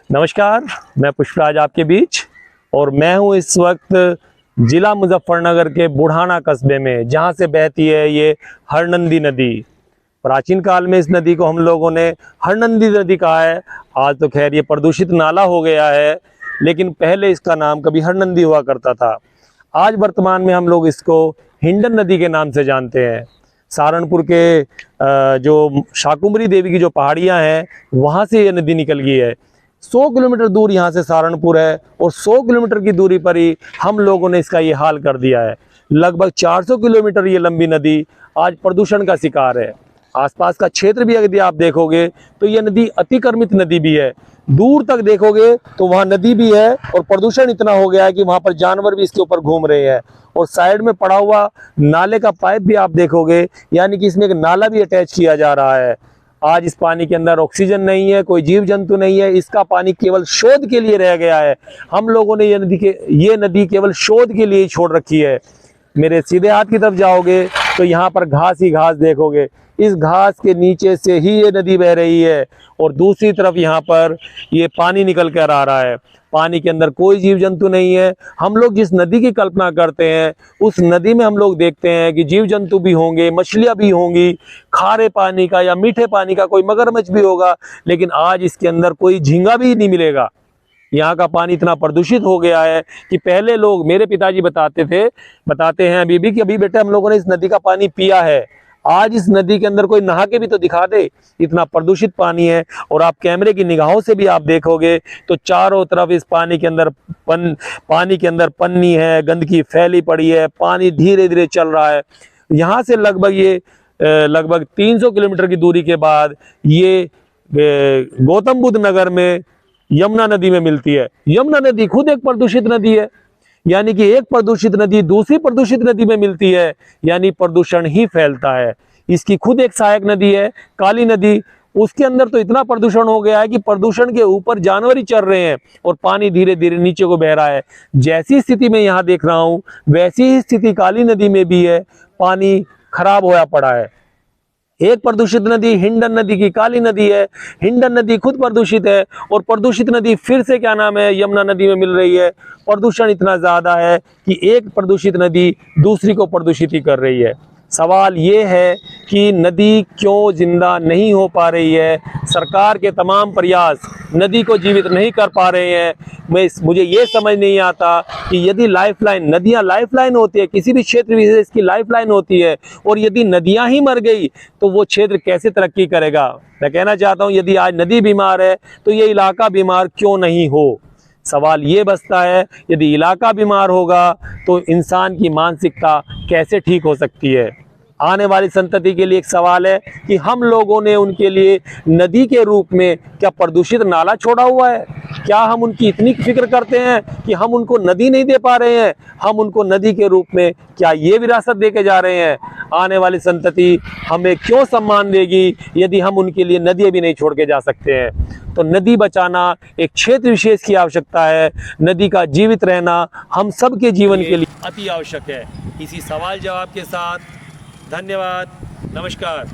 नमस्कार, मैं पुष्पराज आपके बीच और मैं हूं इस वक्त ज़िला मुजफ्फरनगर के बुढ़ाना कस्बे में, जहां से बहती है ये हरनंदी नदी। प्राचीन काल में इस नदी को हम लोगों ने हरनंदी नदी कहा है। आज तो खैर ये प्रदूषित नाला हो गया है, लेकिन पहले इसका नाम कभी हरनंदी हुआ करता था। आज वर्तमान में हम लोग इसको हिंडन नदी के नाम से जानते हैं। सहारनपुर के जो शाकुंभरी देवी की जो पहाड़ियाँ हैं, वहाँ से ये नदी निकल गई है। 100 किलोमीटर दूर यहाँ से सहारनपुर है और 100 किलोमीटर की दूरी पर ही हम लोगों ने इसका ये हाल कर दिया है। लगभग 400 किलोमीटर ये लंबी नदी आज प्रदूषण का शिकार है। आसपास का क्षेत्र भी यदि आप देखोगे तो ये नदी अतिक्रमित नदी भी है। दूर तक देखोगे तो वहाँ नदी भी है और प्रदूषण इतना हो गया है कि वहाँ पर जानवर भी इसके ऊपर घूम रहे हैं। और साइड में पड़ा हुआ नाले का पाइप भी आप देखोगे, यानी कि इसमें एक नाला भी अटैच किया जा रहा है। आज इस पानी के अंदर ऑक्सीजन नहीं है, कोई जीव जंतु नहीं है। इसका पानी केवल शोध के लिए रह गया है। हम लोगों ने ये नदी केवल शोध के लिए ही छोड़ रखी है। मेरे सीधे हाथ की तरफ जाओगे तो यहाँ पर घास ही घास देखोगे। इस घास के नीचे से ही ये नदी बह रही है और दूसरी तरफ यहाँ पर ये पानी निकल कर आ रहा है। पानी के अंदर कोई जीव जंतु नहीं है। हम लोग जिस नदी की कल्पना करते हैं, उस नदी में हम लोग देखते हैं कि जीव जंतु भी होंगे, मछलियाँ भी होंगी, खारे पानी का या मीठे पानी का कोई मगरमच्छ भी होगा, लेकिन आज इसके अंदर कोई झींगा भी नहीं मिलेगा। यहाँ का पानी इतना प्रदूषित हो गया है कि पहले लोग, मेरे पिताजी बताते हैं अभी भी कि अभी बेटे हम लोगों ने इस नदी का पानी पिया है। आज इस नदी के अंदर कोई नहा के भी तो दिखा दे, इतना प्रदूषित पानी है। और आप कैमरे की निगाहों से भी आप देखोगे तो चारों तरफ इस पानी के अंदर पन्नी है, गंदगी फैली पड़ी है। पानी धीरे धीरे चल रहा है। यहाँ से लगभग 300 किलोमीटर की दूरी के बाद ये गौतम बुद्ध नगर में यमुना नदी में मिलती है। यमुना नदी खुद एक प्रदूषित नदी है, यानी कि एक प्रदूषित नदी दूसरी प्रदूषित नदी में मिलती है, यानी प्रदूषण ही फैलता है। इसकी खुद एक सहायक नदी है काली नदी, उसके अंदर तो इतना प्रदूषण हो गया है कि प्रदूषण के ऊपर जानवर ही चल रहे हैं और पानी धीरे धीरे नीचे को बह रहा है। जैसी स्थिति में यहाँ देख रहा हूँ, वैसी ही स्थिति काली नदी में भी है। पानी खराब होया पड़ा है। एक प्रदूषित नदी हिंडन नदी की काली नदी है। हिंडन नदी खुद प्रदूषित है और प्रदूषित नदी फिर से यमुना नदी में मिल रही है। प्रदूषण इतना ज़्यादा है कि एक प्रदूषित नदी दूसरी को प्रदूषित ही कर रही है। सवाल ये है कि नदी क्यों जिंदा नहीं हो पा रही है। सरकार के तमाम प्रयास नदी को जीवित नहीं कर पा रहे हैं। मुझे ये समझ नहीं आता कि यदि लाइफलाइन, नदियाँ लाइफलाइन होती है, किसी भी क्षेत्र विशेष की लाइफलाइन होती है, और यदि नदियाँ ही मर गई तो वो क्षेत्र कैसे तरक्की करेगा। मैं कहना चाहता हूँ, यदि आज नदी बीमार है तो ये इलाका बीमार क्यों नहीं हो। सवाल ये बचता है, यदि इलाका बीमार होगा तो इंसान की मानसिकता कैसे ठीक हो सकती है। आने वाली संतति के लिए एक सवाल है कि हम लोगों ने उनके लिए नदी के रूप में क्या प्रदूषित नाला छोड़ा हुआ है। क्या हम उनकी इतनी फिक्र करते हैं कि हम उनको नदी नहीं दे पा रहे हैं। हम उनको नदी के रूप में क्या ये विरासत दे के जा रहे हैं। आने वाली संतति हमें क्यों सम्मान देगी यदि हम उनके लिए नदियाँ भी नहीं छोड़ के जा सकते हैं। तो नदी बचाना एक क्षेत्र विशेष की आवश्यकता है। नदी का जीवित रहना हम सबके जीवन के लिए अति आवश्यक है। इसी सवाल जवाब के साथ धन्यवाद, नमस्कार।